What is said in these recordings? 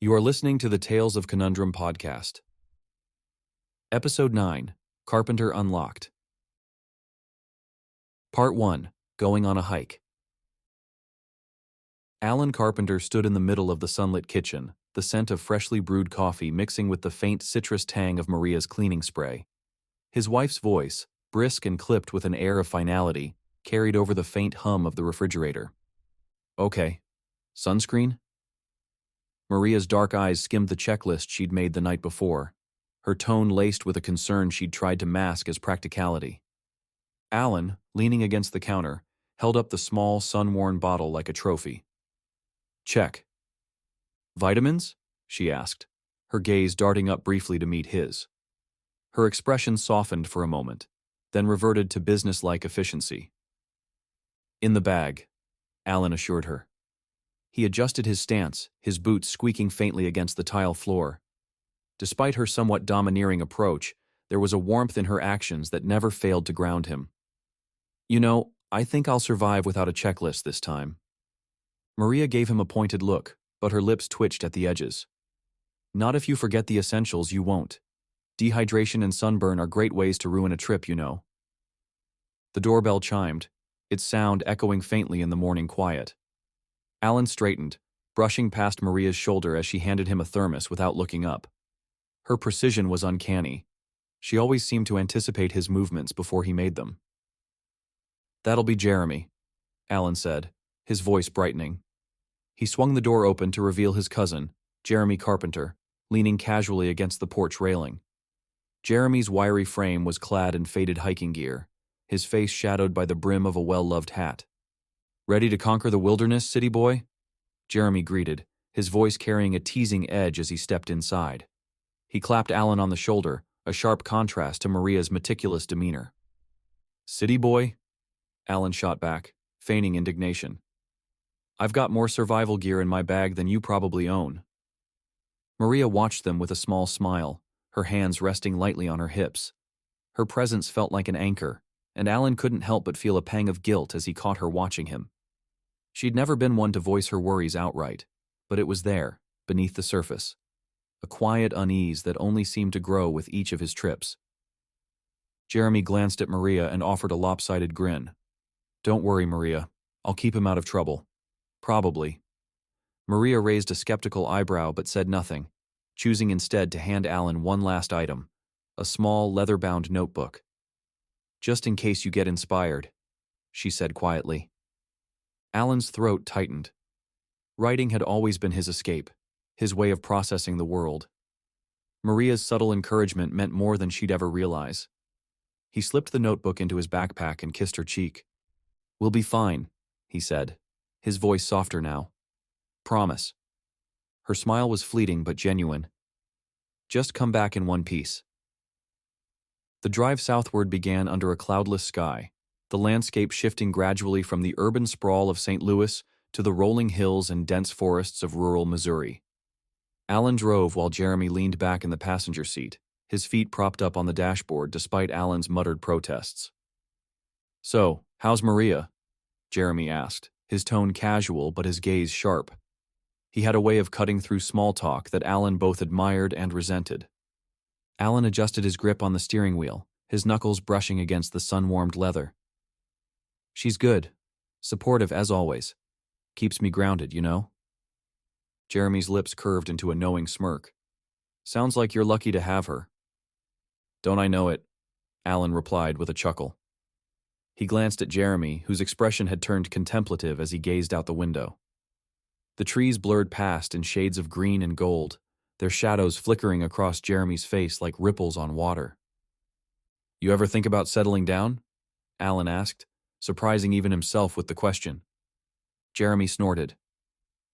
You are listening to the Tales of Conundrum podcast. Episode 9, Carpenter Unlocked. Part 1, Going on a Hike. Alan Carpenter stood in the middle of the sunlit kitchen, the scent of freshly brewed coffee mixing with the faint citrus tang of Maria's cleaning spray. His wife's voice, brisk and clipped with an air of finality, carried over the faint hum of the refrigerator. Okay. Sunscreen? Maria's dark eyes skimmed the checklist she'd made the night before, her tone laced with a concern she'd tried to mask as practicality. Alan, leaning against the counter, held up the small, sun-worn bottle like a trophy. Check. Vitamins? She asked, her gaze darting up briefly to meet his. Her expression softened for a moment, then reverted to business-like efficiency. In the bag, Alan assured her. He adjusted his stance, his boots squeaking faintly against the tile floor. Despite her somewhat domineering approach, there was a warmth in her actions that never failed to ground him. You know, I think I'll survive without a checklist this time. Maria gave him a pointed look, but her lips twitched at the edges. Not if you forget the essentials, you won't. Dehydration and sunburn are great ways to ruin a trip, you know. The doorbell chimed, its sound echoing faintly in the morning quiet. Alan straightened, brushing past Maria's shoulder as she handed him a thermos without looking up. Her precision was uncanny. She always seemed to anticipate his movements before he made them. That'll be Jeremy, Alan said, his voice brightening. He swung the door open to reveal his cousin, Jeremy Carpenter, leaning casually against the porch railing. Jeremy's wiry frame was clad in faded hiking gear, his face shadowed by the brim of a well-loved hat. Ready to conquer the wilderness, city boy? Jeremy greeted, his voice carrying a teasing edge as he stepped inside. He clapped Alan on the shoulder, a sharp contrast to Maria's meticulous demeanor. City boy? Alan shot back, feigning indignation. I've got more survival gear in my bag than you probably own. Maria watched them with a small smile, her hands resting lightly on her hips. Her presence felt like an anchor, and Alan couldn't help but feel a pang of guilt as he caught her watching him. She'd never been one to voice her worries outright, but it was there, beneath the surface. A quiet unease that only seemed to grow with each of his trips. Jeremy glanced at Maria and offered a lopsided grin. Don't worry, Maria. I'll keep him out of trouble. Probably. Maria raised a skeptical eyebrow but said nothing, choosing instead to hand Alan one last item, a small leather-bound notebook. Just in case you get inspired, she said quietly. Alan's throat tightened. Writing had always been his escape, his way of processing the world. Maria's subtle encouragement meant more than she'd ever realize. He slipped the notebook into his backpack and kissed her cheek. We'll be fine, he said, his voice softer now. Promise. Her smile was fleeting but genuine. Just come back in one piece. The drive southward began under a cloudless sky, the landscape shifting gradually from the urban sprawl of St. Louis to the rolling hills and dense forests of rural Missouri. Alan drove while Jeremy leaned back in the passenger seat, his feet propped up on the dashboard despite Alan's muttered protests. So, how's Maria? Jeremy asked, his tone casual but his gaze sharp. He had a way of cutting through small talk that Alan both admired and resented. Alan adjusted his grip on the steering wheel, his knuckles brushing against the sun-warmed leather. She's good. Supportive as always. Keeps me grounded, you know? Jeremy's lips curved into a knowing smirk. Sounds like you're lucky to have her. Don't I know it? Alan replied with a chuckle. He glanced at Jeremy, whose expression had turned contemplative as he gazed out the window. The trees blurred past in shades of green and gold, their shadows flickering across Jeremy's face like ripples on water. You ever think about settling down? Alan asked, surprising even himself with the question. Jeremy snorted.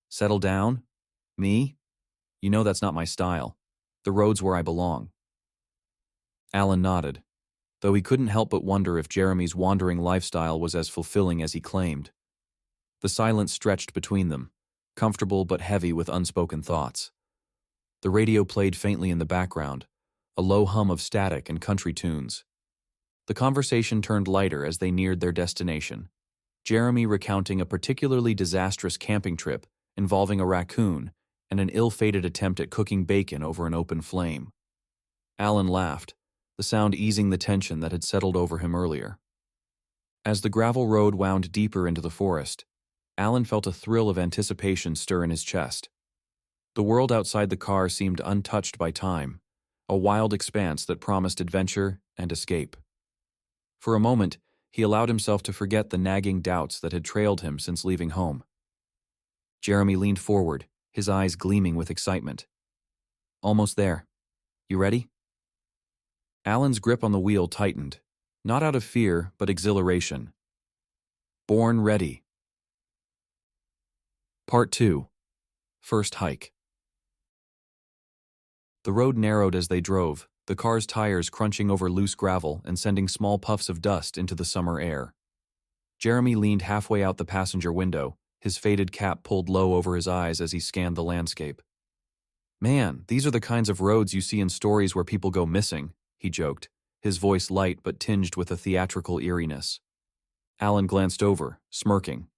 Settle down? Me? You know that's not my style. The road's where I belong. Alan nodded, though he couldn't help but wonder if Jeremy's wandering lifestyle was as fulfilling as he claimed. The silence stretched between them, comfortable but heavy with unspoken thoughts. The radio played faintly in the background, a low hum of static and country tunes. The conversation turned lighter as they neared their destination, Jeremy recounting a particularly disastrous camping trip involving a raccoon and an ill-fated attempt at cooking bacon over an open flame. Alan laughed, the sound easing the tension that had settled over him earlier. As the gravel road wound deeper into the forest, Alan felt a thrill of anticipation stir in his chest. The world outside the car seemed untouched by time, a wild expanse that promised adventure and escape. For a moment, he allowed himself to forget the nagging doubts that had trailed him since leaving home. Jeremy leaned forward, his eyes gleaming with excitement. Almost there. You ready? Alan's grip on the wheel tightened, not out of fear, but exhilaration. Born ready. Part 2. First hike. The road narrowed as they drove, the car's tires crunching over loose gravel and sending small puffs of dust into the summer air. Jeremy leaned halfway out the passenger window, his faded cap pulled low over his eyes as he scanned the landscape. Man, these are the kinds of roads you see in stories where people go missing, he joked, his voice light but tinged with a theatrical eeriness. Alan glanced over, smirking.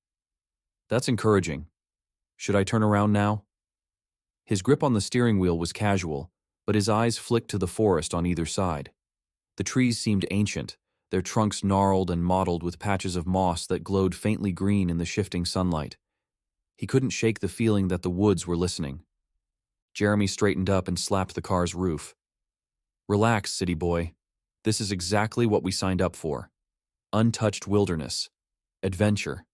That's encouraging. Should I turn around now? His grip on the steering wheel was casual, but his eyes flicked to the forest on either side. The trees seemed ancient, their trunks gnarled and mottled with patches of moss that glowed faintly green in the shifting sunlight. He couldn't shake the feeling that the woods were listening. Jeremy straightened up and slapped the car's roof. Relax, city boy. This is exactly what we signed up for. Untouched wilderness. Adventure.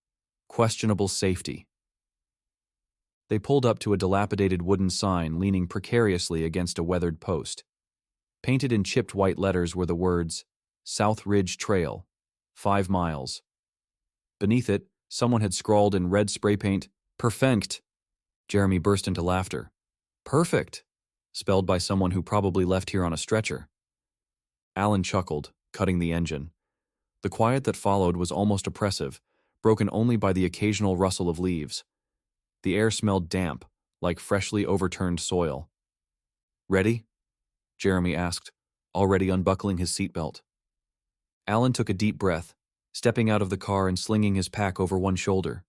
Questionable safety. They pulled up to a dilapidated wooden sign leaning precariously against a weathered post. Painted in chipped white letters were the words, South Ridge Trail, 5 miles. Beneath it, someone had scrawled in red spray paint, Perfect. Jeremy burst into laughter. Perfect, spelled by someone who probably left here on a stretcher. Alan chuckled, cutting the engine. The quiet that followed was almost oppressive, broken only by the occasional rustle of leaves. The air smelled damp, like freshly overturned soil. Ready? Jeremy asked, already unbuckling his seatbelt. Alan took a deep breath, stepping out of the car and slinging his pack over one shoulder.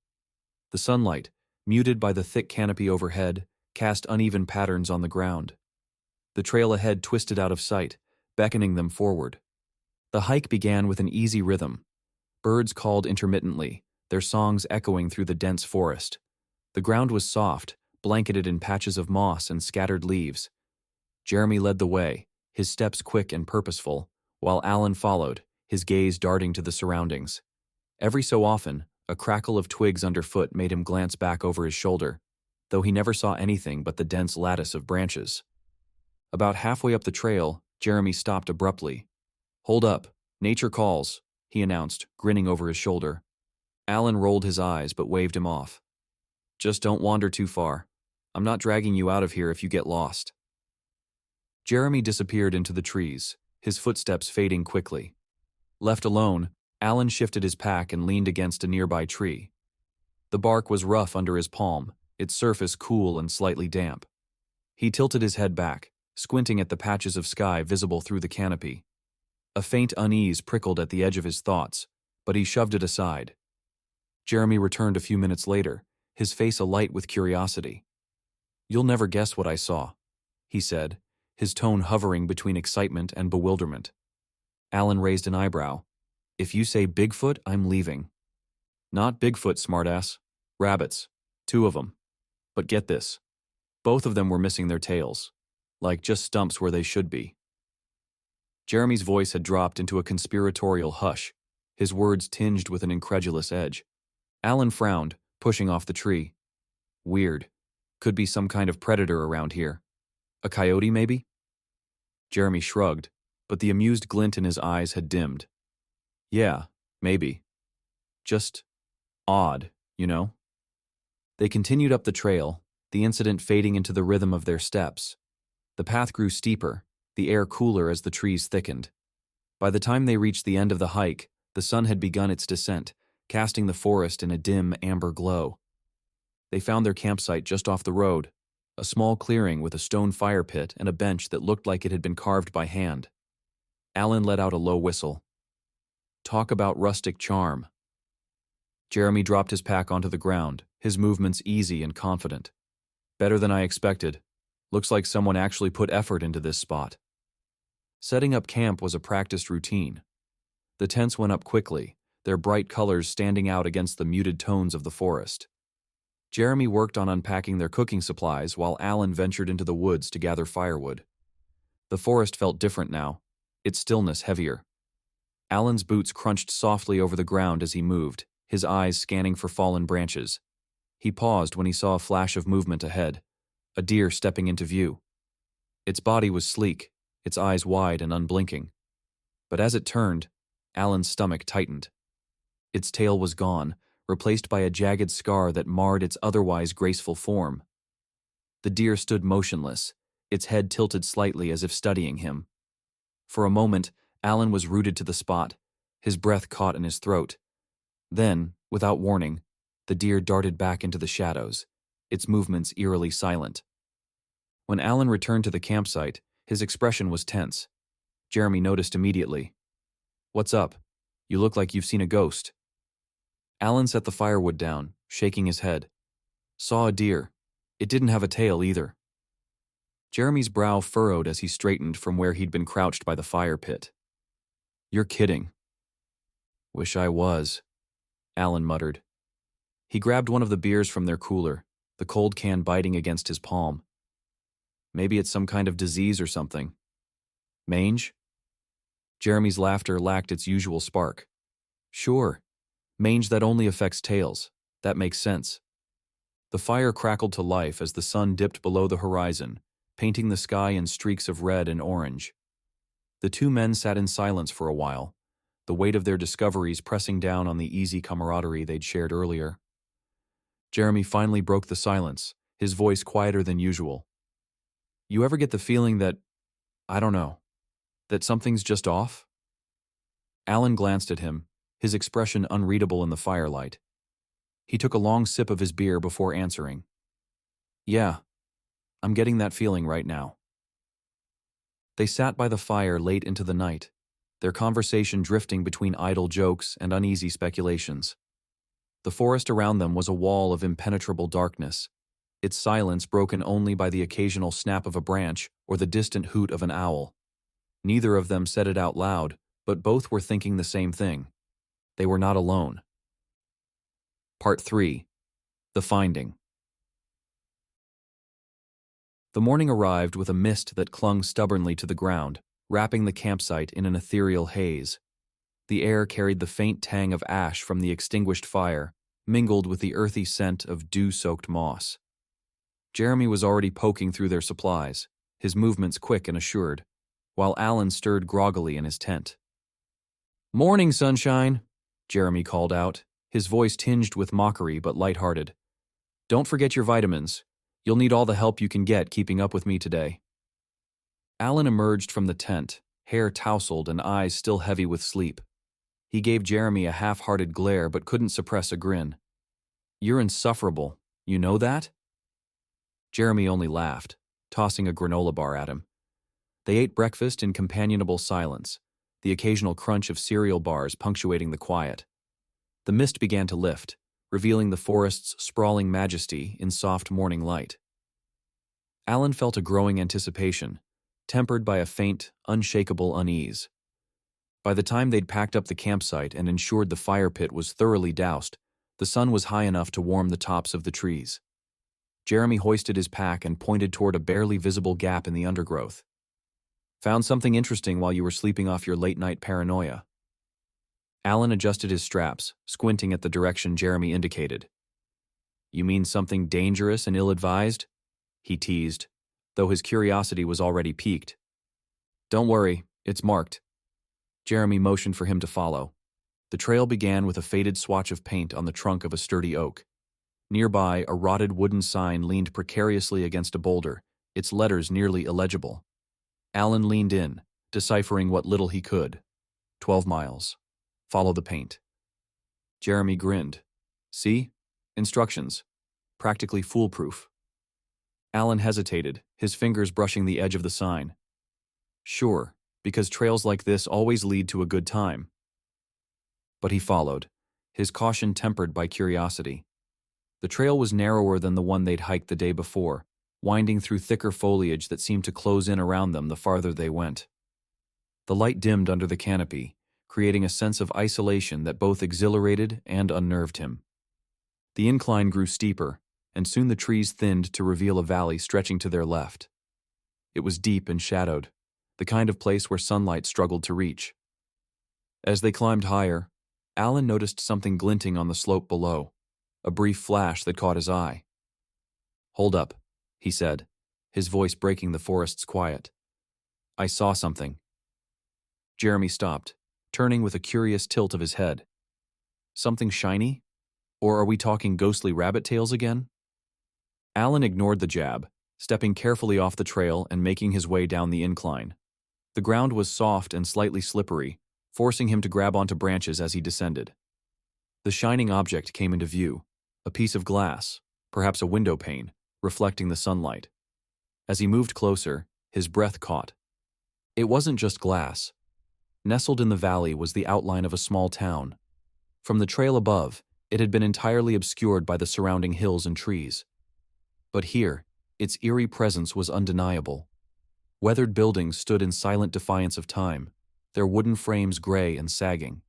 The sunlight, muted by the thick canopy overhead, cast uneven patterns on the ground. The trail ahead twisted out of sight, beckoning them forward. The hike began with an easy rhythm. Birds called intermittently, their songs echoing through the dense forest. The ground was soft, blanketed in patches of moss and scattered leaves. Jeremy led the way, his steps quick and purposeful, while Alan followed, his gaze darting to the surroundings. Every so often, a crackle of twigs underfoot made him glance back over his shoulder, though he never saw anything but the dense lattice of branches. About halfway up the trail, Jeremy stopped abruptly. Hold up, nature calls, he announced, grinning over his shoulder. Alan rolled his eyes but waved him off. Just don't wander too far. I'm not dragging you out of here if you get lost. Jeremy disappeared into the trees, his footsteps fading quickly. Left alone, Alan shifted his pack and leaned against a nearby tree. The bark was rough under his palm, its surface cool and slightly damp. He tilted his head back, squinting at the patches of sky visible through the canopy. A faint unease prickled at the edge of his thoughts, but he shoved it aside. Jeremy returned a few minutes later, his face alight with curiosity. You'll never guess what I saw, he said, his tone hovering between excitement and bewilderment. Alan raised an eyebrow. If you say Bigfoot, I'm leaving. Not Bigfoot, smartass. Rabbits. 2 of them. But get this. Both of them were missing their tails. Like just stumps where they should be. Jeremy's voice had dropped into a conspiratorial hush, his words tinged with an incredulous edge. Alan frowned, pushing off the tree. Weird. Could be some kind of predator around here. A coyote, maybe? Jeremy shrugged, but the amused glint in his eyes had dimmed. Yeah, maybe. Just odd, you know? They continued up the trail, the incident fading into the rhythm of their steps. The path grew steeper, the air cooler as the trees thickened. By the time they reached the end of the hike, the sun had begun its descent, casting the forest in a dim amber glow. They found their campsite just off the road, a small clearing with a stone fire pit and a bench that looked like it had been carved by hand. Alan let out a low whistle. Talk about rustic charm. Jeremy dropped his pack onto the ground, his movements easy and confident. Better than I expected. Looks like someone actually put effort into this spot. Setting up camp was a practiced routine. The tents went up quickly, their bright colors standing out against the muted tones of the forest. Jeremy worked on unpacking their cooking supplies while Alan ventured into the woods to gather firewood. The forest felt different now, its stillness heavier. Alan's boots crunched softly over the ground as he moved, his eyes scanning for fallen branches. He paused when he saw a flash of movement ahead, a deer stepping into view. Its body was sleek, its eyes wide and unblinking. But as it turned, Alan's stomach tightened. Its tail was gone, replaced by a jagged scar that marred its otherwise graceful form. The deer stood motionless, its head tilted slightly as if studying him. For a moment, Alan was rooted to the spot, his breath caught in his throat. Then, without warning, the deer darted back into the shadows, its movements eerily silent. When Alan returned to the campsite, his expression was tense. Jeremy noticed immediately. "What's up? You look like you've seen a ghost." Alan set the firewood down, shaking his head. "Saw a deer. It didn't have a tail either." Jeremy's brow furrowed as he straightened from where he'd been crouched by the fire pit. "You're kidding." "Wish I was," Alan muttered. He grabbed one of the beers from their cooler, the cold can biting against his palm. "Maybe it's some kind of disease or something." "Mange?" Jeremy's laughter lacked its usual spark. "Sure. Mange that only affects tails. That makes sense." The fire crackled to life as the sun dipped below the horizon, painting the sky in streaks of red and orange. The two men sat in silence for a while, the weight of their discoveries pressing down on the easy camaraderie they'd shared earlier. Jeremy finally broke the silence, his voice quieter than usual. "You ever get the feeling that, I don't know, that something's just off?" Alan glanced at him, his expression unreadable in the firelight. He took a long sip of his beer before answering. "Yeah, I'm getting that feeling right now." They sat by the fire late into the night, their conversation drifting between idle jokes and uneasy speculations. The forest around them was a wall of impenetrable darkness, its silence broken only by the occasional snap of a branch or the distant hoot of an owl. Neither of them said it out loud, but both were thinking the same thing. They were not alone. Part 3. The Finding. The morning arrived with a mist that clung stubbornly to the ground, wrapping the campsite in an ethereal haze. The air carried the faint tang of ash from the extinguished fire, mingled with the earthy scent of dew-soaked moss. Jeremy was already poking through their supplies, his movements quick and assured, while Alan stirred groggily in his tent. "Morning, sunshine," Jeremy called out, his voice tinged with mockery but lighthearted. "Don't forget your vitamins. You'll need all the help you can get keeping up with me today." Alan emerged from the tent, hair tousled and eyes still heavy with sleep. He gave Jeremy a half-hearted glare but couldn't suppress a grin. "You're insufferable. You know that?" Jeremy only laughed, tossing a granola bar at him. They ate breakfast in companionable silence, the occasional crunch of cereal bars punctuating the quiet. The mist began to lift, revealing the forest's sprawling majesty in soft morning light. Alan felt a growing anticipation, tempered by a faint, unshakable unease. By the time they'd packed up the campsite and ensured the fire pit was thoroughly doused, the sun was high enough to warm the tops of the trees. Jeremy hoisted his pack and pointed toward a barely visible gap in the undergrowth. "Found something interesting while you were sleeping off your late-night paranoia." Alan adjusted his straps, squinting at the direction Jeremy indicated. "You mean something dangerous and ill-advised?" he teased, though his curiosity was already piqued. "Don't worry, it's marked." Jeremy motioned for him to follow. The trail began with a faded swatch of paint on the trunk of a sturdy oak. Nearby, a rotted wooden sign leaned precariously against a boulder, its letters nearly illegible. Alan leaned in, deciphering what little he could. 12 miles. Follow the paint. Jeremy grinned. "See? Instructions. Practically foolproof." Alan hesitated, his fingers brushing the edge of the sign. "Sure, because trails like this always lead to a good time." But he followed, his caution tempered by curiosity. The trail was narrower than the one they'd hiked the day before, winding through thicker foliage that seemed to close in around them the farther they went. The light dimmed under the canopy, creating a sense of isolation that both exhilarated and unnerved him. The incline grew steeper, and soon the trees thinned to reveal a valley stretching to their left. It was deep and shadowed, the kind of place where sunlight struggled to reach. As they climbed higher, Alan noticed something glinting on the slope below, a brief flash that caught his eye. "Hold up," he said, his voice breaking the forest's quiet. "I saw something." Jeremy stopped, turning with a curious tilt of his head. "Something shiny? Or are we talking ghostly rabbit tails again?" Alan ignored the jab, stepping carefully off the trail and making his way down the incline. The ground was soft and slightly slippery, forcing him to grab onto branches as he descended. The shining object came into view, a piece of glass, perhaps a window pane, reflecting the sunlight. As he moved closer, his breath caught. It wasn't just glass. Nestled in the valley was the outline of a small town. From the trail above, it had been entirely obscured by the surrounding hills and trees. But here, its eerie presence was undeniable. Weathered buildings stood in silent defiance of time, their wooden frames gray and sagging.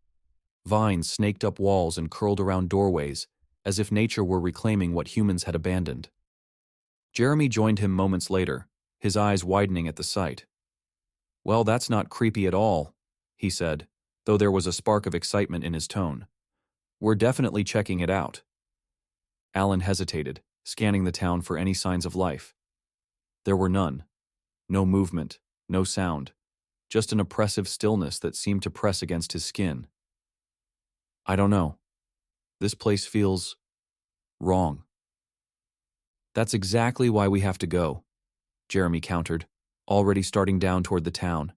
Vines snaked up walls and curled around doorways, as if nature were reclaiming what humans had abandoned. Jeremy joined him moments later, his eyes widening at the sight. "Well, that's not creepy at all," he said, though there was a spark of excitement in his tone. "We're definitely checking it out." Alan hesitated, scanning the town for any signs of life. There were none. No movement, no sound, just an oppressive stillness that seemed to press against his skin. "I don't know. This place feels wrong." "That's exactly why we have to go," Jeremy countered, already starting down toward the town.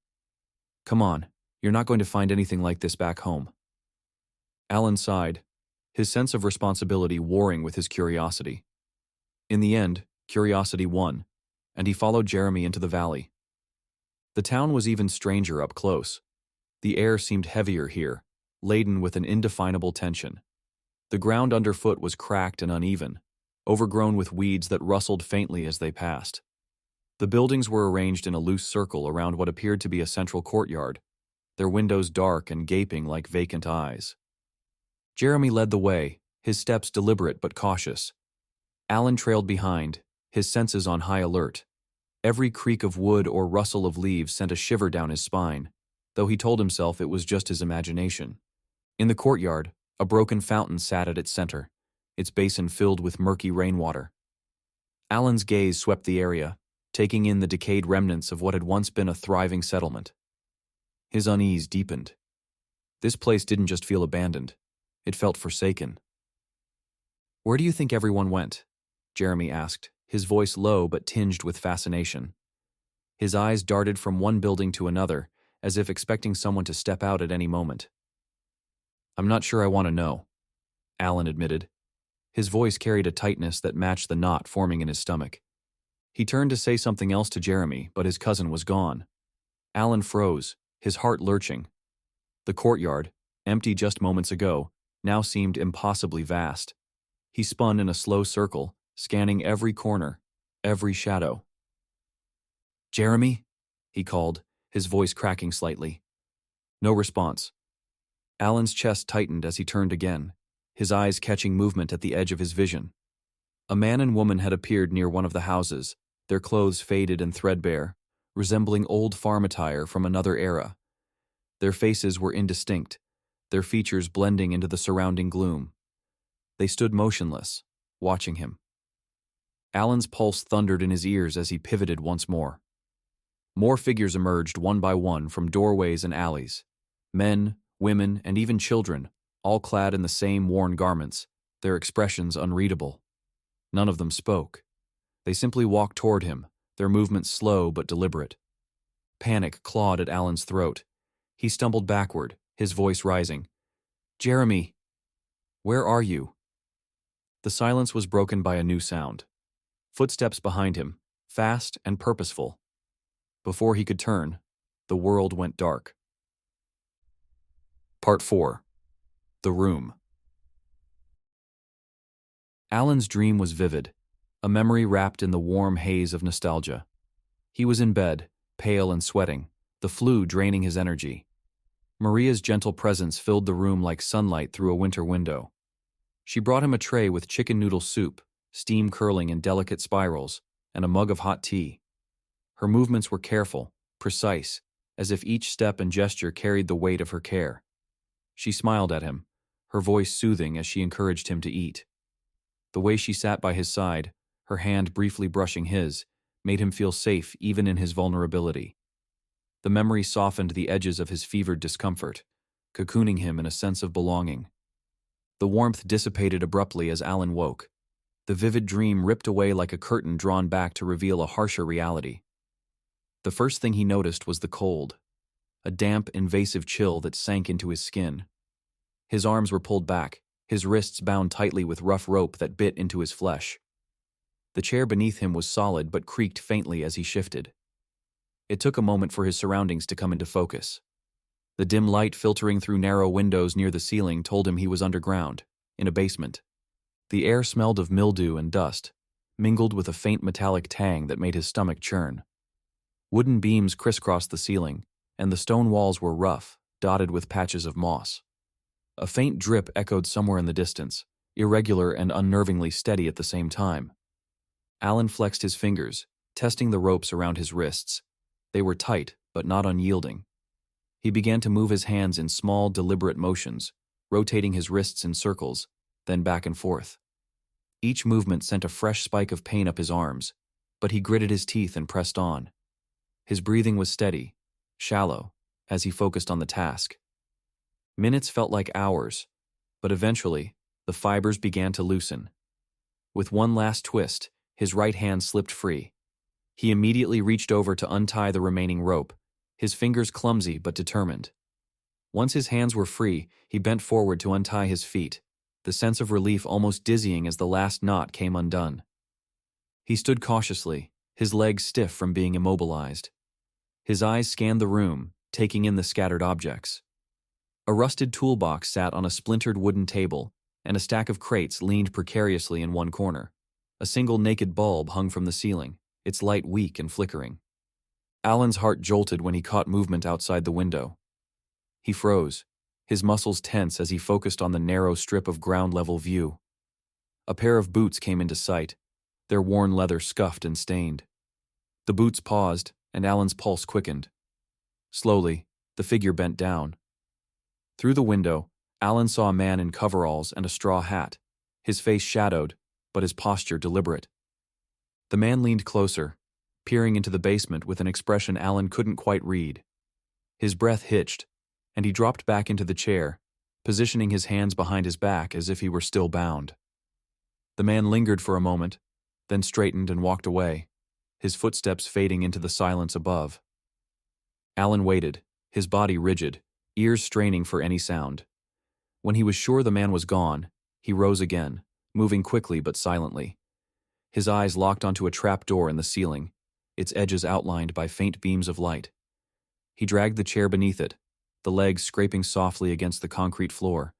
"Come on, you're not going to find anything like this back home." Alan sighed, his sense of responsibility warring with his curiosity. In the end, curiosity won, and he followed Jeremy into the valley. The town was even stranger up close. The air seemed heavier here, laden with an indefinable tension. The ground underfoot was cracked and uneven, overgrown with weeds that rustled faintly as they passed. The buildings were arranged in a loose circle around what appeared to be a central courtyard, their windows dark and gaping like vacant eyes. Jeremy led the way, his steps deliberate but cautious. Alan trailed behind, his senses on high alert. Every creak of wood or rustle of leaves sent a shiver down his spine, though he told himself it was just his imagination. In the courtyard, a broken fountain sat at its center, its basin filled with murky rainwater. Alan's gaze swept the area, taking in the decayed remnants of what had once been a thriving settlement. His unease deepened. This place didn't just feel abandoned, it felt forsaken. "Where do you think everyone went?" Jeremy asked, his voice low but tinged with fascination. His eyes darted from one building to another, as if expecting someone to step out at any moment. "I'm not sure I want to know," Alan admitted. His voice carried a tightness that matched the knot forming in his stomach. He turned to say something else to Jeremy, but his cousin was gone. Alan froze, his heart lurching. The courtyard, empty just moments ago, now seemed impossibly vast. He spun in a slow circle, scanning every corner, every shadow. "Jeremy?" he called, his voice cracking slightly. No response. Alan's chest tightened as he turned again, his eyes catching movement at the edge of his vision. A man and woman had appeared near one of the houses, their clothes faded and threadbare, resembling old farm attire from another era. Their faces were indistinct, their features blending into the surrounding gloom. They stood motionless, watching him. Alan's pulse thundered in his ears as he pivoted once more. More figures emerged one by one from doorways and alleys. Men, women, and even children, all clad in the same worn garments, their expressions unreadable. None of them spoke. They simply walked toward him, their movements slow but deliberate. Panic clawed at Alan's throat. He stumbled backward, his voice rising. "Jeremy! Where are you?" The silence was broken by a new sound. Footsteps behind him, fast and purposeful. Before he could turn, the world went dark. Part 4. The Room. Alan's dream was vivid, a memory wrapped in the warm haze of nostalgia. He was in bed, pale and sweating, the flu draining his energy. Maria's gentle presence filled the room like sunlight through a winter window. She brought him a tray with chicken noodle soup, steam curling in delicate spirals, and a mug of hot tea. Her movements were careful, precise, as if each step and gesture carried the weight of her care. She smiled at him, her voice soothing as she encouraged him to eat. The way she sat by his side, her hand briefly brushing his, made him feel safe even in his vulnerability. The memory softened the edges of his fevered discomfort, cocooning him in a sense of belonging. The warmth dissipated abruptly as Alan woke. The vivid dream ripped away like a curtain drawn back to reveal a harsher reality. The first thing he noticed was the cold, a damp, invasive chill that sank into his skin. His arms were pulled back, his wrists bound tightly with rough rope that bit into his flesh. The chair beneath him was solid but creaked faintly as he shifted. It took a moment for his surroundings to come into focus. The dim light filtering through narrow windows near the ceiling told him he was underground, in a basement. The air smelled of mildew and dust, mingled with a faint metallic tang that made his stomach churn. Wooden beams crisscrossed the ceiling, and the stone walls were rough, dotted with patches of moss. A faint drip echoed somewhere in the distance, irregular and unnervingly steady at the same time. Alan flexed his fingers, testing the ropes around his wrists. They were tight, but not unyielding. He began to move his hands in small, deliberate motions, rotating his wrists in circles, then back and forth. Each movement sent a fresh spike of pain up his arms, but he gritted his teeth and pressed on. His breathing was steady, shallow, as he focused on the task. Minutes felt like hours, but eventually, the fibers began to loosen. With one last twist, his right hand slipped free. He immediately reached over to untie the remaining rope, his fingers clumsy but determined. Once his hands were free, he bent forward to untie his feet, the sense of relief almost dizzying as the last knot came undone. He stood cautiously, his legs stiff from being immobilized. His eyes scanned the room, taking in the scattered objects. A rusted toolbox sat on a splintered wooden table, and a stack of crates leaned precariously in one corner. A single naked bulb hung from the ceiling, its light weak and flickering. Alan's heart jolted when he caught movement outside the window. He froze, his muscles tense as he focused on the narrow strip of ground-level view. A pair of boots came into sight, their worn leather scuffed and stained. The boots paused, and Alan's pulse quickened. Slowly, the figure bent down. Through the window, Alan saw a man in coveralls and a straw hat, his face shadowed, but his posture deliberate. The man leaned closer, peering into the basement with an expression Alan couldn't quite read. His breath hitched, and he dropped back into the chair, positioning his hands behind his back as if he were still bound. The man lingered for a moment, then straightened and walked away, his footsteps fading into the silence above. Alan waited, his body rigid, ears straining for any sound. When he was sure the man was gone, he rose again, moving quickly but silently. His eyes locked onto a trap door in the ceiling, its edges outlined by faint beams of light. He dragged the chair beneath it, the legs scraping softly against the concrete floor.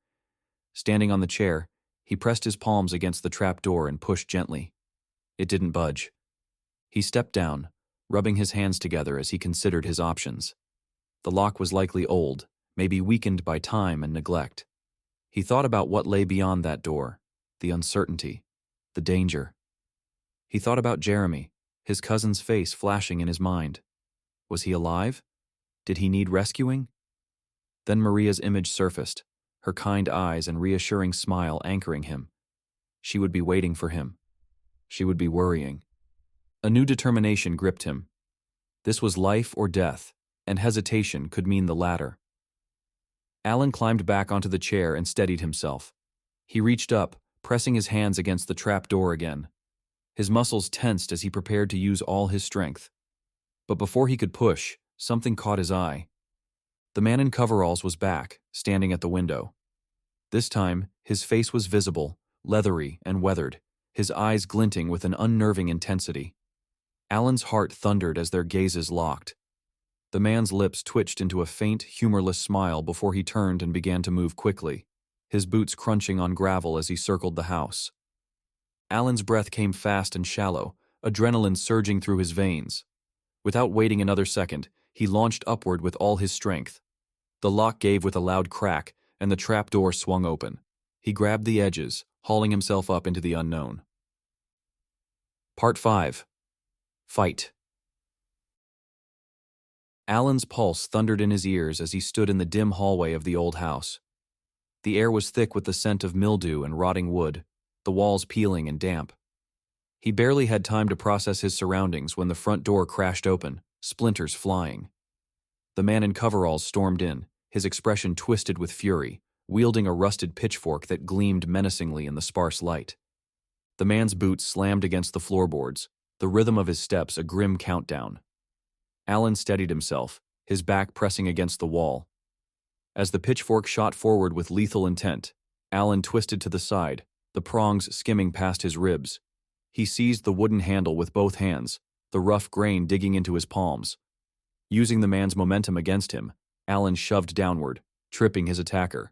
Standing on the chair, he pressed his palms against the trap door and pushed gently. It didn't budge. He stepped down, rubbing his hands together as he considered his options. The lock was likely old, maybe weakened by time and neglect. He thought about what lay beyond that door, the uncertainty, the danger. He thought about Jeremy, his cousin's face flashing in his mind. Was he alive? Did he need rescuing? Then Maria's image surfaced, her kind eyes and reassuring smile anchoring him. She would be waiting for him. She would be worrying. A new determination gripped him. This was life or death, and hesitation could mean the latter. Alan climbed back onto the chair and steadied himself. He reached up, pressing his hands against the trap door again. His muscles tensed as he prepared to use all his strength. But before he could push, something caught his eye. The man in coveralls was back, standing at the window. This time, his face was visible, leathery and weathered, his eyes glinting with an unnerving intensity. Alan's heart thundered as their gazes locked. The man's lips twitched into a faint, humorless smile before he turned and began to move quickly, his boots crunching on gravel as he circled the house. Alan's breath came fast and shallow, adrenaline surging through his veins. Without waiting another second, he launched upward with all his strength. The lock gave with a loud crack, and the trapdoor swung open. He grabbed the edges, hauling himself up into the unknown. Part 5. Fight. Alan's pulse thundered in his ears as he stood in the dim hallway of the old house. The air was thick with the scent of mildew and rotting wood, the walls peeling and damp. He barely had time to process his surroundings when the front door crashed open, splinters flying. The man in coveralls stormed in, his expression twisted with fury, wielding a rusted pitchfork that gleamed menacingly in the sparse light. The man's boots slammed against the floorboards, the rhythm of his steps a grim countdown. Alan steadied himself, his back pressing against the wall. As the pitchfork shot forward with lethal intent, Alan twisted to the side, the prongs skimming past his ribs. He seized the wooden handle with both hands, the rough grain digging into his palms. Using the man's momentum against him, Alan shoved downward, tripping his attacker.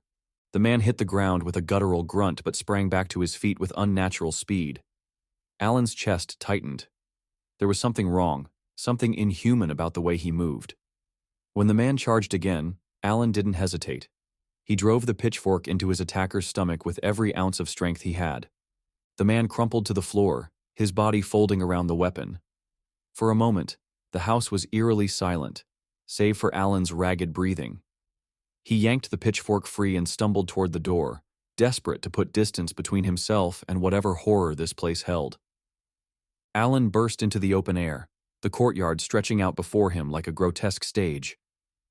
The man hit the ground with a guttural grunt but sprang back to his feet with unnatural speed. Alan's chest tightened. There was something wrong, something inhuman about the way he moved. When the man charged again, Alan didn't hesitate. He drove the pitchfork into his attacker's stomach with every ounce of strength he had. The man crumpled to the floor, his body folding around the weapon. For a moment, the house was eerily silent, save for Alan's ragged breathing. He yanked the pitchfork free and stumbled toward the door, desperate to put distance between himself and whatever horror this place held. Alan burst into the open air, the courtyard stretching out before him like a grotesque stage.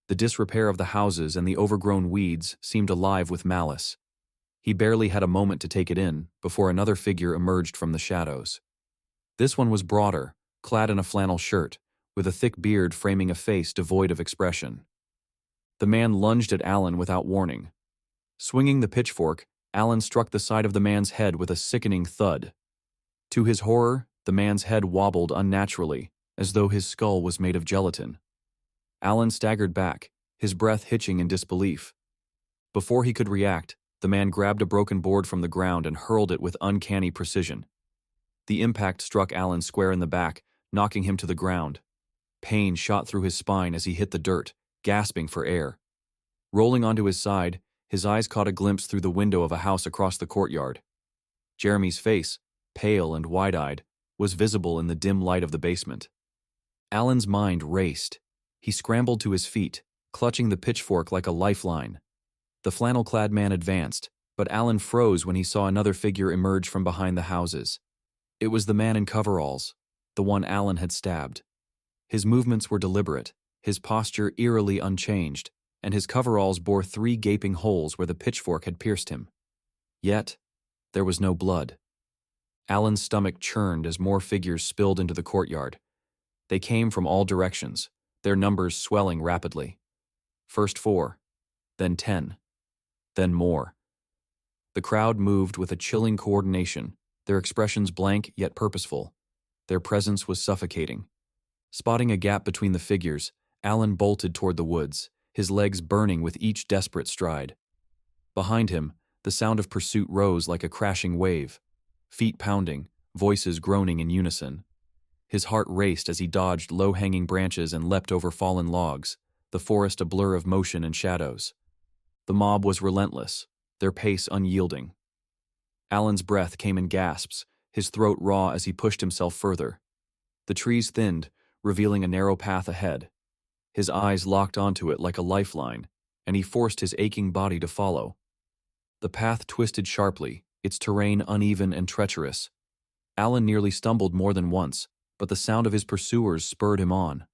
The disrepair of the houses and the overgrown weeds seemed alive with malice. He barely had a moment to take it in before another figure emerged from the shadows. This one was broader, clad in a flannel shirt, with a thick beard framing a face devoid of expression. The man lunged at Alan without warning. Swinging the pitchfork, Alan struck the side of the man's head with a sickening thud. To his horror, the man's head wobbled unnaturally, as though his skull was made of gelatin. Alan staggered back, his breath hitching in disbelief. Before he could react, the man grabbed a broken board from the ground and hurled it with uncanny precision. The impact struck Alan square in the back, knocking him to the ground. Pain shot through his spine as he hit the dirt, gasping for air. Rolling onto his side, his eyes caught a glimpse through the window of a house across the courtyard. Jeremy's face, pale and wide-eyed, was visible in the dim light of the basement. Alan's mind raced. He scrambled to his feet, clutching the pitchfork like a lifeline. The flannel-clad man advanced, but Alan froze when he saw another figure emerge from behind the houses. It was the man in coveralls, the one Alan had stabbed. His movements were deliberate, his posture eerily unchanged, and his coveralls bore 3 gaping holes where the pitchfork had pierced him. Yet, there was no blood. Alan's stomach churned as more figures spilled into the courtyard. They came from all directions, their numbers swelling rapidly. First 4, then 10, then more. The crowd moved with a chilling coordination, their expressions blank yet purposeful. Their presence was suffocating. Spotting a gap between the figures, Alan bolted toward the woods, his legs burning with each desperate stride. Behind him, the sound of pursuit rose like a crashing wave, feet pounding, voices groaning in unison. His heart raced as he dodged low-hanging branches and leapt over fallen logs, the forest a blur of motion and shadows. The mob was relentless, their pace unyielding. Alan's breath came in gasps, his throat raw as he pushed himself further. The trees thinned, revealing a narrow path ahead. His eyes locked onto it like a lifeline, and he forced his aching body to follow. The path twisted sharply, its terrain uneven and treacherous. Alan nearly stumbled more than once, but the sound of his pursuers spurred him on.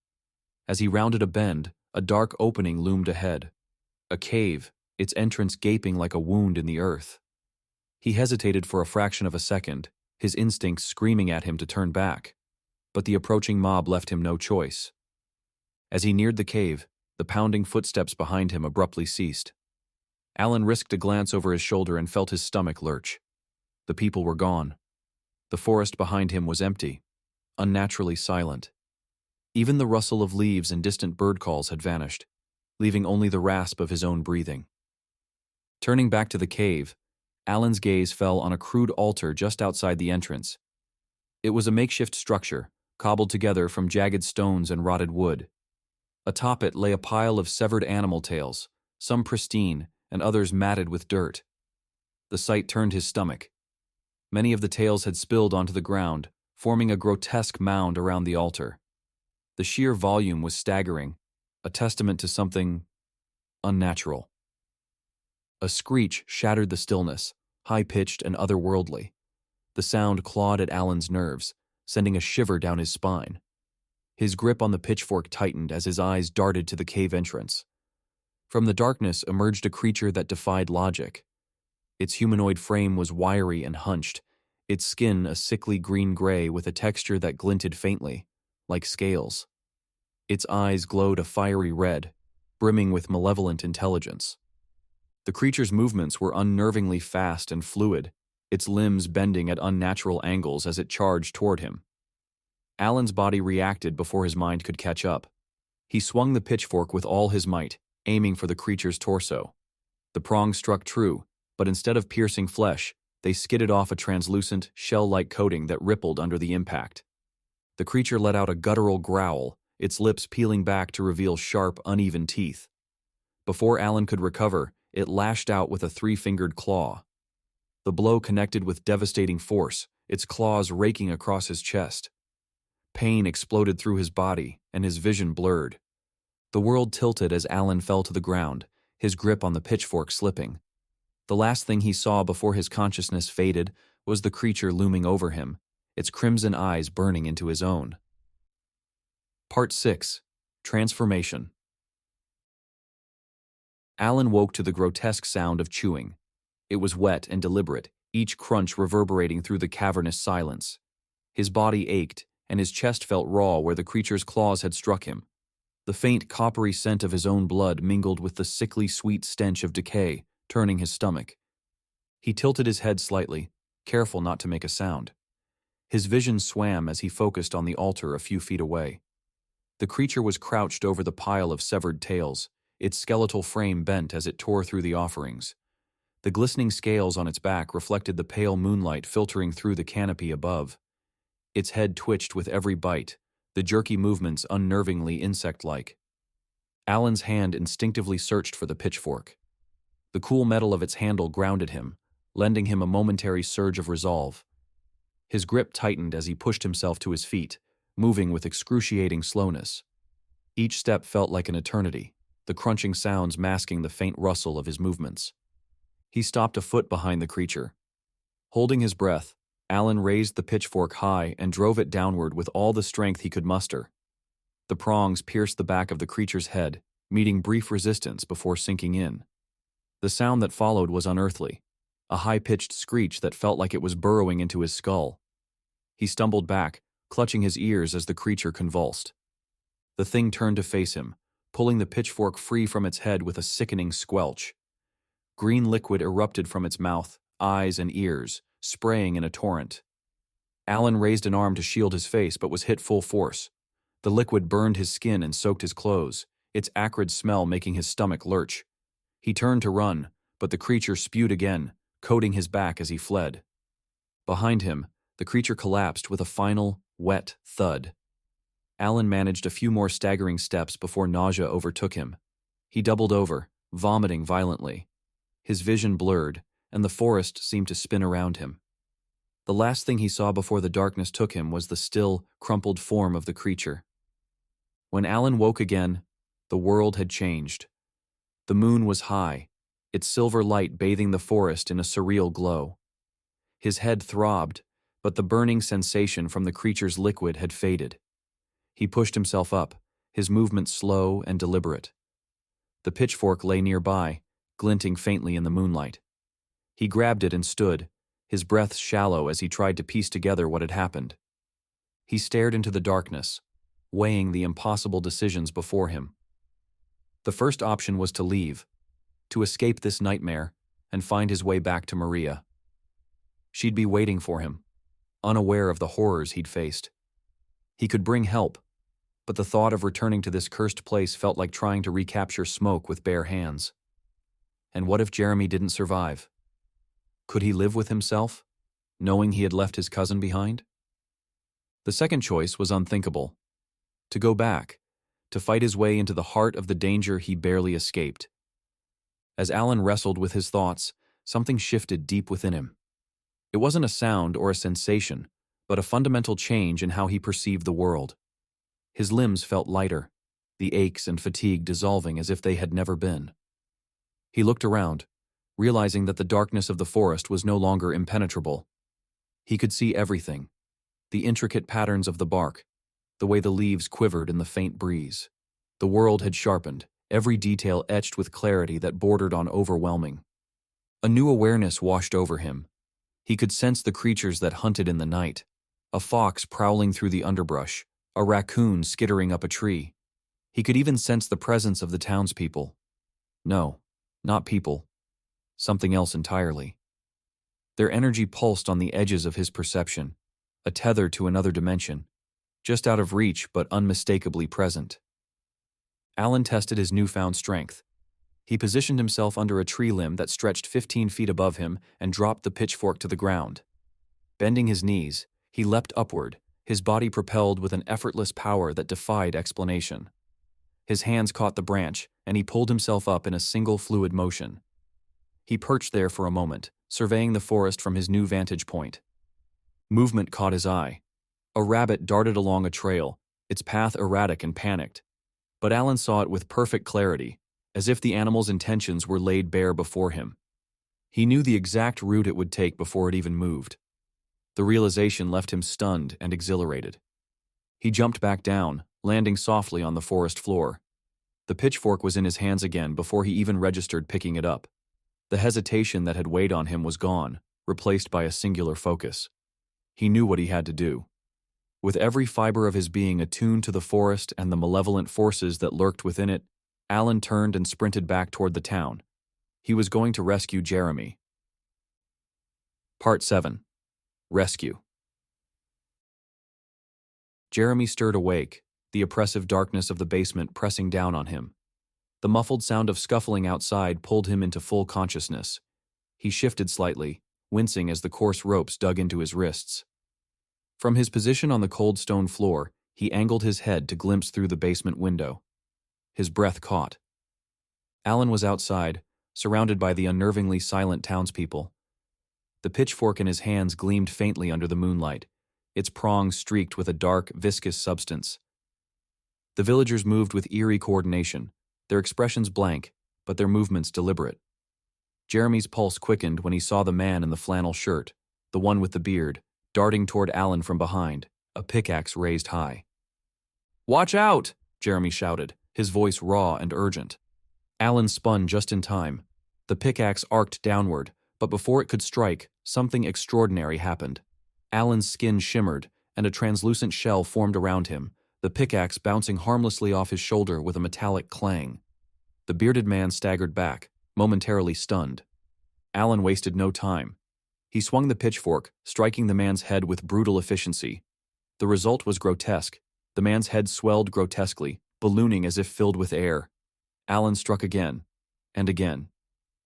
As he rounded a bend, a dark opening loomed ahead. A cave, its entrance gaping like a wound in the earth. He hesitated for a fraction of a second, his instincts screaming at him to turn back. But the approaching mob left him no choice. As he neared the cave, the pounding footsteps behind him abruptly ceased. Alan risked a glance over his shoulder and felt his stomach lurch. The people were gone. The forest behind him was empty, unnaturally silent. Even the rustle of leaves and distant bird calls had vanished, leaving only the rasp of his own breathing. Turning back to the cave, Alan's gaze fell on a crude altar just outside the entrance. It was a makeshift structure, cobbled together from jagged stones and rotted wood. Atop it lay a pile of severed animal tails, some pristine and others matted with dirt. The sight turned his stomach. Many of the tails had spilled onto the ground, forming a grotesque mound around the altar. The sheer volume was staggering, a testament to something unnatural. A screech shattered the stillness, high-pitched and otherworldly. The sound clawed at Alan's nerves, sending a shiver down his spine. His grip on the pitchfork tightened as his eyes darted to the cave entrance. From the darkness emerged a creature that defied logic. Its humanoid frame was wiry and hunched, its skin a sickly green-gray with a texture that glinted faintly, like scales. Its eyes glowed a fiery red, brimming with malevolent intelligence. The creature's movements were unnervingly fast and fluid, its limbs bending at unnatural angles as it charged toward him. Alan's body reacted before his mind could catch up. He swung the pitchfork with all his might, aiming for the creature's torso. The prongs struck true, but instead of piercing flesh, they skidded off a translucent, shell-like coating that rippled under the impact. The creature let out a guttural growl, its lips peeling back to reveal sharp, uneven teeth. Before Alan could recover, it lashed out with a three-fingered claw. The blow connected with devastating force, its claws raking across his chest. Pain exploded through his body, and his vision blurred. The world tilted as Alan fell to the ground, his grip on the pitchfork slipping. The last thing he saw before his consciousness faded was the creature looming over him, its crimson eyes burning into his own. Part 6. Transformation. Alan woke to the grotesque sound of chewing. It was wet and deliberate, each crunch reverberating through the cavernous silence. His body ached, and his chest felt raw where the creature's claws had struck him. The faint coppery scent of his own blood mingled with the sickly sweet stench of decay, turning his stomach. He tilted his head slightly, careful not to make a sound. His vision swam as he focused on the altar a few feet away. The creature was crouched over the pile of severed tails, its skeletal frame bent as it tore through the offerings. The glistening scales on its back reflected the pale moonlight filtering through the canopy above. Its head twitched with every bite, the jerky movements unnervingly insect-like. Alan's hand instinctively searched for the pitchfork. The cool metal of its handle grounded him, lending him a momentary surge of resolve. His grip tightened as he pushed himself to his feet, moving with excruciating slowness. Each step felt like an eternity, the crunching sounds masking the faint rustle of his movements. He stopped a foot behind the creature. Holding his breath, Alan raised the pitchfork high and drove it downward with all the strength he could muster. The prongs pierced the back of the creature's head, meeting brief resistance before sinking in. The sound that followed was unearthly, a high-pitched screech that felt like it was burrowing into his skull. He stumbled back, clutching his ears as the creature convulsed. The thing turned to face him, pulling the pitchfork free from its head with a sickening squelch. Green liquid erupted from its mouth, eyes, and ears, spraying in a torrent. Alan raised an arm to shield his face but was hit full force. The liquid burned his skin and soaked his clothes, its acrid smell making his stomach lurch. He turned to run, but the creature spewed again, coating his back as he fled. Behind him, the creature collapsed with a final, wet thud. Alan managed a few more staggering steps before nausea overtook him. He doubled over, vomiting violently. His vision blurred, and the forest seemed to spin around him. The last thing he saw before the darkness took him was the still, crumpled form of the creature. When Alan woke again, the world had changed. The moon was high, its silver light bathing the forest in a surreal glow. His head throbbed, but the burning sensation from the creature's liquid had faded. He pushed himself up, his movements slow and deliberate. The pitchfork lay nearby, glinting faintly in the moonlight. He grabbed it and stood, his breath shallow as he tried to piece together what had happened. He stared into the darkness, weighing the impossible decisions before him. The first option was to leave, to escape this nightmare and find his way back to Maria. She'd be waiting for him, unaware of the horrors he'd faced. He could bring help, but the thought of returning to this cursed place felt like trying to recapture smoke with bare hands. And what if Jeremy didn't survive? Could he live with himself, knowing he had left his cousin behind? The second choice was unthinkable. To go back, to fight his way into the heart of the danger he barely escaped. As Alan wrestled with his thoughts, something shifted deep within him. It wasn't a sound or a sensation, but a fundamental change in how he perceived the world. His limbs felt lighter, the aches and fatigue dissolving as if they had never been. He looked around, realizing that the darkness of the forest was no longer impenetrable. He could see everything, the intricate patterns of the bark, the way the leaves quivered in the faint breeze. The world had sharpened, every detail etched with clarity that bordered on overwhelming. A new awareness washed over him. He could sense the creatures that hunted in the night, a fox prowling through the underbrush, a raccoon skittering up a tree. He could even sense the presence of the townspeople. No, not people. Something else entirely. Their energy pulsed on the edges of his perception, a tether to another dimension, just out of reach but unmistakably present. Alan tested his newfound strength. He positioned himself under a tree limb that stretched 15 feet above him and dropped the pitchfork to the ground. Bending his knees, he leapt upward, his body propelled with an effortless power that defied explanation. His hands caught the branch, and he pulled himself up in a single fluid motion. He perched there for a moment, surveying the forest from his new vantage point. Movement caught his eye. A rabbit darted along a trail, its path erratic and panicked. But Alan saw it with perfect clarity, as if the animal's intentions were laid bare before him. He knew the exact route it would take before it even moved. The realization left him stunned and exhilarated. He jumped back down, landing softly on the forest floor. The pitchfork was in his hands again before he even registered picking it up. The hesitation that had weighed on him was gone, replaced by a singular focus. He knew what he had to do. With every fiber of his being attuned to the forest and the malevolent forces that lurked within it, Alan turned and sprinted back toward the town. He was going to rescue Jeremy. Part 7. Rescue. Jeremy stirred awake, the oppressive darkness of the basement pressing down on him. The muffled sound of scuffling outside pulled him into full consciousness. He shifted slightly, wincing as the coarse ropes dug into his wrists. From his position on the cold stone floor, he angled his head to glimpse through the basement window. His breath caught. Alan was outside, surrounded by the unnervingly silent townspeople. The pitchfork in his hands gleamed faintly under the moonlight, its prongs streaked with a dark, viscous substance. The villagers moved with eerie coordination, their expressions blank, but their movements deliberate. Jeremy's pulse quickened when he saw the man in the flannel shirt, the one with the beard, darting toward Alan from behind, a pickaxe raised high. "Watch out!" Jeremy shouted, his voice raw and urgent. Alan spun just in time. The pickaxe arced downward, but before it could strike, something extraordinary happened. Alan's skin shimmered, and a translucent shell formed around him, the pickaxe bouncing harmlessly off his shoulder with a metallic clang. The bearded man staggered back, momentarily stunned. Alan wasted no time. He swung the pitchfork, striking the man's head with brutal efficiency. The result was grotesque. The man's head swelled grotesquely, ballooning as if filled with air. Alan struck again, and again.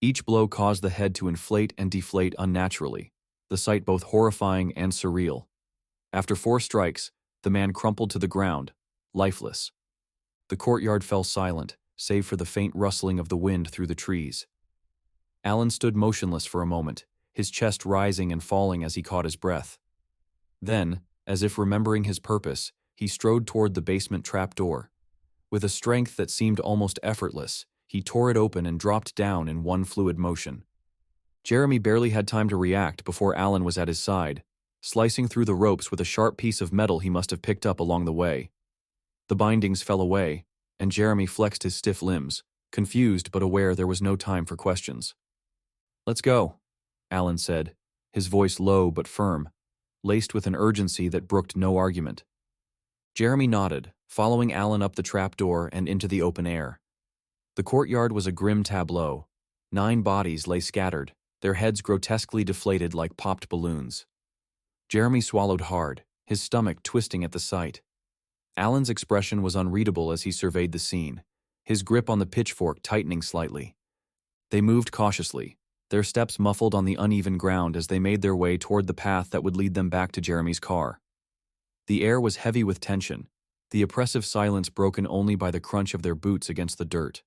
Each blow caused the head to inflate and deflate unnaturally, the sight both horrifying and surreal. After 4 strikes, the man crumpled to the ground, lifeless. The courtyard fell silent, save for the faint rustling of the wind through the trees. Alan stood motionless for a moment, his chest rising and falling as he caught his breath. Then, as if remembering his purpose, he strode toward the basement trapdoor. With a strength that seemed almost effortless, he tore it open and dropped down in one fluid motion. Jeremy barely had time to react before Alan was at his side, slicing through the ropes with a sharp piece of metal he must have picked up along the way. The bindings fell away, and Jeremy flexed his stiff limbs, confused but aware there was no time for questions. "Let's go," Alan said, his voice low but firm, laced with an urgency that brooked no argument. Jeremy nodded, following Alan up the trapdoor and into the open air. The courtyard was a grim tableau. 9 bodies lay scattered, their heads grotesquely deflated like popped balloons. Jeremy swallowed hard, his stomach twisting at the sight. Alan's expression was unreadable as he surveyed the scene, his grip on the pitchfork tightening slightly. They moved cautiously, Their steps muffled on the uneven ground as they made their way toward the path that would lead them back to Jeremy's car. The air was heavy with tension, the oppressive silence broken only by the crunch of their boots against the dirt.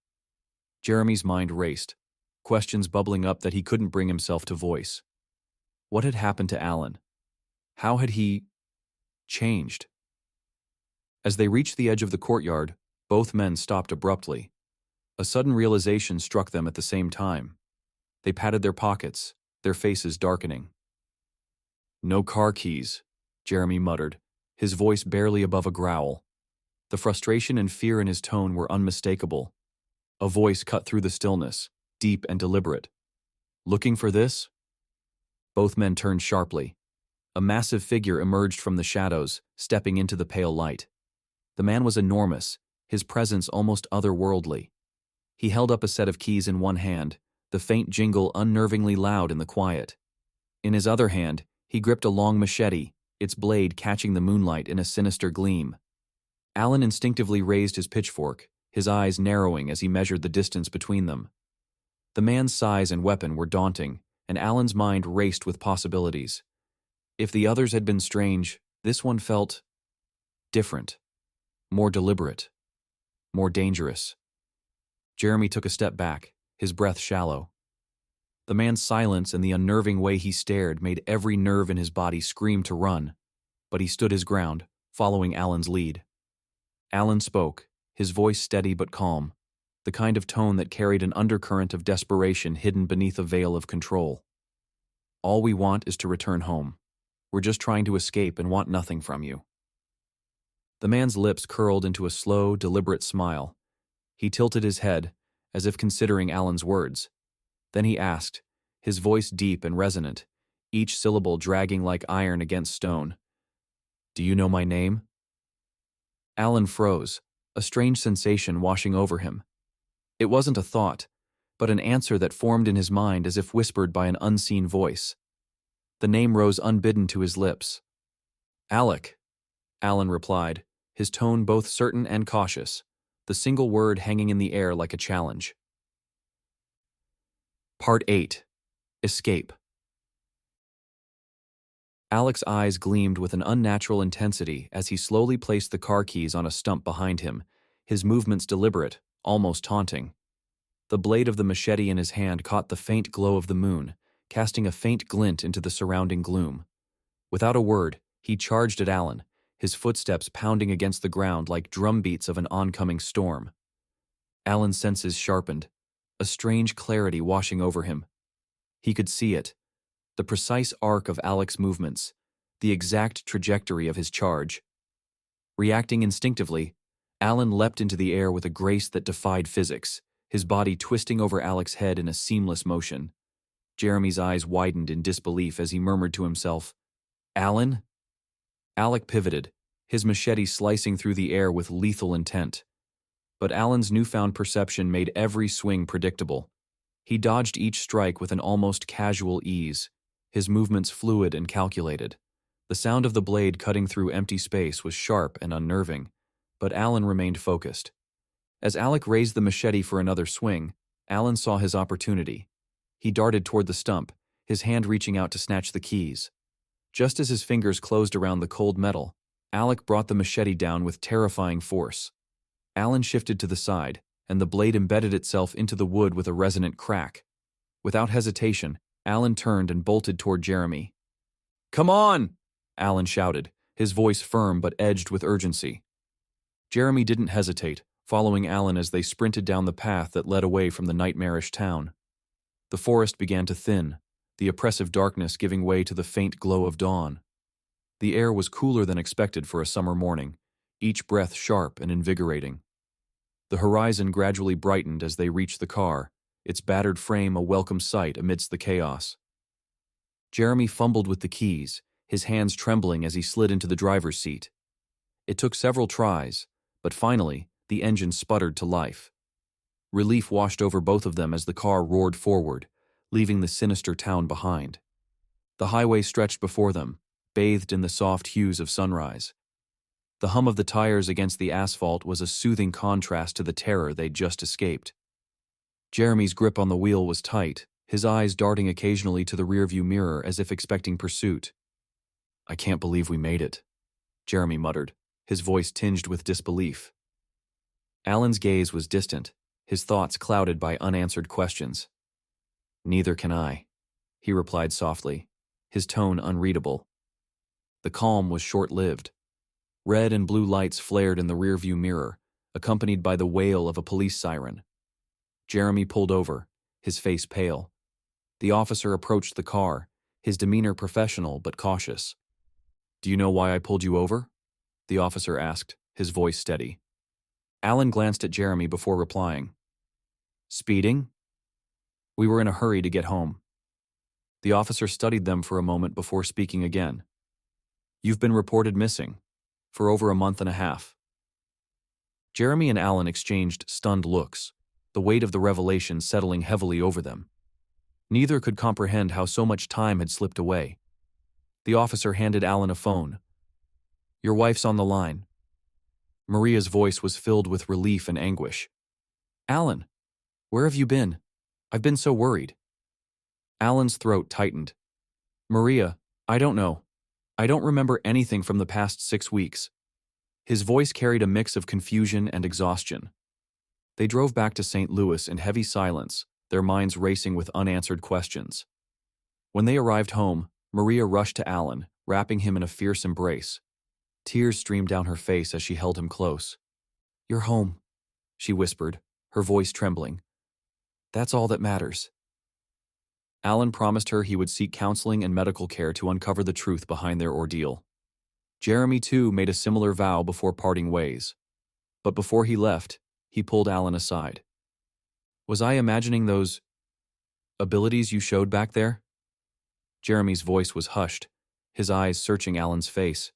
Jeremy's mind raced, questions bubbling up that he couldn't bring himself to voice. What had happened to Alan? How had he changed? As they reached the edge of the courtyard, both men stopped abruptly. A sudden realization struck them at the same time. They patted their pockets, their faces darkening. "No car keys," Jeremy muttered, his voice barely above a growl. The frustration and fear in his tone were unmistakable. A voice cut through the stillness, deep and deliberate. "Looking for this?" Both men turned sharply. A massive figure emerged from the shadows, stepping into the pale light. The man was enormous, his presence almost otherworldly. He held up a set of keys in one hand, the faint jingle unnervingly loud in the quiet. In his other hand, he gripped a long machete, its blade catching the moonlight in a sinister gleam. Alan instinctively raised his pitchfork, his eyes narrowing as he measured the distance between them. The man's size and weapon were daunting, and Alan's mind raced with possibilities. If the others had been strange, this one felt different, more deliberate, more dangerous. Jeremy took a step back, his breath shallow. The man's silence and the unnerving way he stared made every nerve in his body scream to run, but he stood his ground, following Alan's lead. Alan spoke, his voice steady but calm, the kind of tone that carried an undercurrent of desperation hidden beneath a veil of control. "All we want is to return home. We're just trying to escape and want nothing from you." The man's lips curled into a slow, deliberate smile. He tilted his head, as if considering Alan's words. Then he asked, his voice deep and resonant, each syllable dragging like iron against stone. "Do you know my name?" Alan froze, a strange sensation washing over him. It wasn't a thought, but an answer that formed in his mind as if whispered by an unseen voice. The name rose unbidden to his lips. "Alec," Alan replied, his tone both certain and cautious, the single word hanging in the air like a challenge. Part 8. Escape. Alec's eyes gleamed with an unnatural intensity as he slowly placed the car keys on a stump behind him, his movements deliberate, almost taunting. The blade of the machete in his hand caught the faint glow of the moon, casting a faint glint into the surrounding gloom. Without a word, he charged at Alan, his footsteps pounding against the ground like drumbeats of an oncoming storm. Alan's senses sharpened, a strange clarity washing over him. He could see it, the precise arc of Alec's movements, the exact trajectory of his charge. Reacting instinctively, Alan leapt into the air with a grace that defied physics, his body twisting over Alec's head in a seamless motion. Jeremy's eyes widened in disbelief as he murmured to himself, "Alan?" Alec pivoted, his machete slicing through the air with lethal intent. But Alan's newfound perception made every swing predictable. He dodged each strike with an almost casual ease, his movements fluid and calculated. The sound of the blade cutting through empty space was sharp and unnerving, but Alan remained focused. As Alec raised the machete for another swing, Alan saw his opportunity. He darted toward the stump, his hand reaching out to snatch the keys. Just as his fingers closed around the cold metal, Alec brought the machete down with terrifying force. Alan shifted to the side, and the blade embedded itself into the wood with a resonant crack. Without hesitation, Alan turned and bolted toward Jeremy. "Come on!" Alan shouted, his voice firm but edged with urgency. Jeremy didn't hesitate, following Alan as they sprinted down the path that led away from the nightmarish town. The forest began to thin, the oppressive darkness giving way to the faint glow of dawn. The air was cooler than expected for a summer morning, each breath sharp and invigorating. The horizon gradually brightened as they reached the car, its battered frame a welcome sight amidst the chaos. Jeremy fumbled with the keys, his hands trembling as he slid into the driver's seat. It took several tries, but finally, the engine sputtered to life. Relief washed over both of them as the car roared forward, leaving the sinister town behind. The highway stretched before them, bathed in the soft hues of sunrise. The hum of the tires against the asphalt was a soothing contrast to the terror they'd just escaped. Jeremy's grip on the wheel was tight, his eyes darting occasionally to the rearview mirror as if expecting pursuit. "I can't believe we made it," Jeremy muttered, his voice tinged with disbelief. Alan's gaze was distant, his thoughts clouded by unanswered questions. "Neither can I," he replied softly, his tone unreadable. The calm was short-lived. Red and blue lights flared in the rearview mirror, accompanied by the wail of a police siren. Jeremy pulled over, his face pale. The officer approached the car, his demeanor professional but cautious. "Do you know why I pulled you over?" the officer asked, his voice steady. Alan glanced at Jeremy before replying. "Speeding?" "We were in a hurry to get home." The officer studied them for a moment before speaking again. "You've been reported missing for over a month and a half." Jeremy and Alan exchanged stunned looks, the weight of the revelation settling heavily over them. Neither could comprehend how so much time had slipped away. The officer handed Alan a phone. "Your wife's on the line." Maria's voice was filled with relief and anguish. "Alan, where have you been? I've been so worried." Alan's throat tightened. "Maria, I don't know. I don't remember anything from the past 6 weeks." His voice carried a mix of confusion and exhaustion. They drove back to St. Louis in heavy silence, their minds racing with unanswered questions. When they arrived home, Maria rushed to Alan, wrapping him in a fierce embrace. Tears streamed down her face as she held him close. "You're home," she whispered, her voice trembling. "That's all that matters." Alan promised her he would seek counseling and medical care to uncover the truth behind their ordeal. Jeremy, too, made a similar vow before parting ways. But before he left, he pulled Alan aside. "Was I imagining those abilities you showed back there?" Jeremy's voice was hushed, his eyes searching Alan's face.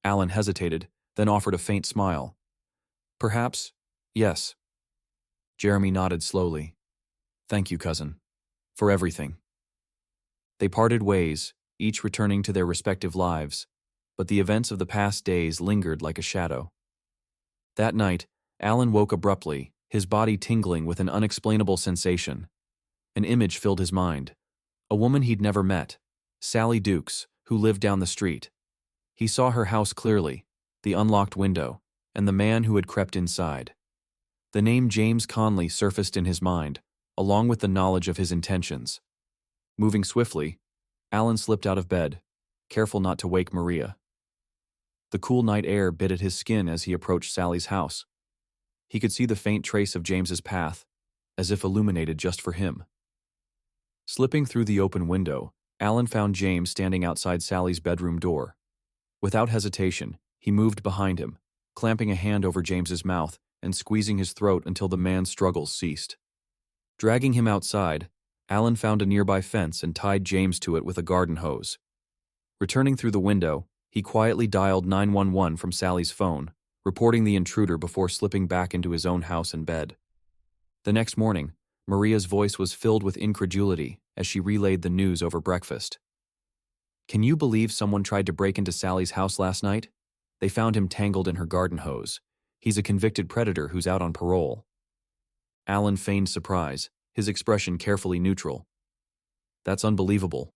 Alan hesitated, then offered a faint smile. "Perhaps, yes." Jeremy nodded slowly. "Thank you, cousin, for everything." They parted ways, each returning to their respective lives, but the events of the past days lingered like a shadow. That night, Alan woke abruptly, his body tingling with an unexplainable sensation. An image filled his mind. A woman he'd never met, Sally Dukes, who lived down the street. He saw her house clearly, the unlocked window, and the man who had crept inside. The name James Conley surfaced in his mind, along with the knowledge of his intentions. Moving swiftly, Alan slipped out of bed, careful not to wake Maria. The cool night air bit at his skin as he approached Sally's house. He could see the faint trace of James's path, as if illuminated just for him. Slipping through the open window, Alan found James standing outside Sally's bedroom door. Without hesitation, he moved behind him, clamping a hand over James's mouth and squeezing his throat until the man's struggles ceased. Dragging him outside, Alan found a nearby fence and tied James to it with a garden hose. Returning through the window, he quietly dialed 911 from Sally's phone, reporting the intruder before slipping back into his own house and bed. The next morning, Maria's voice was filled with incredulity as she relayed the news over breakfast. "Can you believe someone tried to break into Sally's house last night? They found him tangled in her garden hose. He's a convicted predator who's out on parole." Alan feigned surprise, his expression carefully neutral. "That's unbelievable.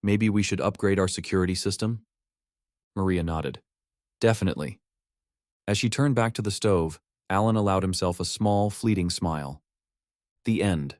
Maybe we should upgrade our security system?" Maria nodded. "Definitely." As she turned back to the stove, Alan allowed himself a small, fleeting smile. The end.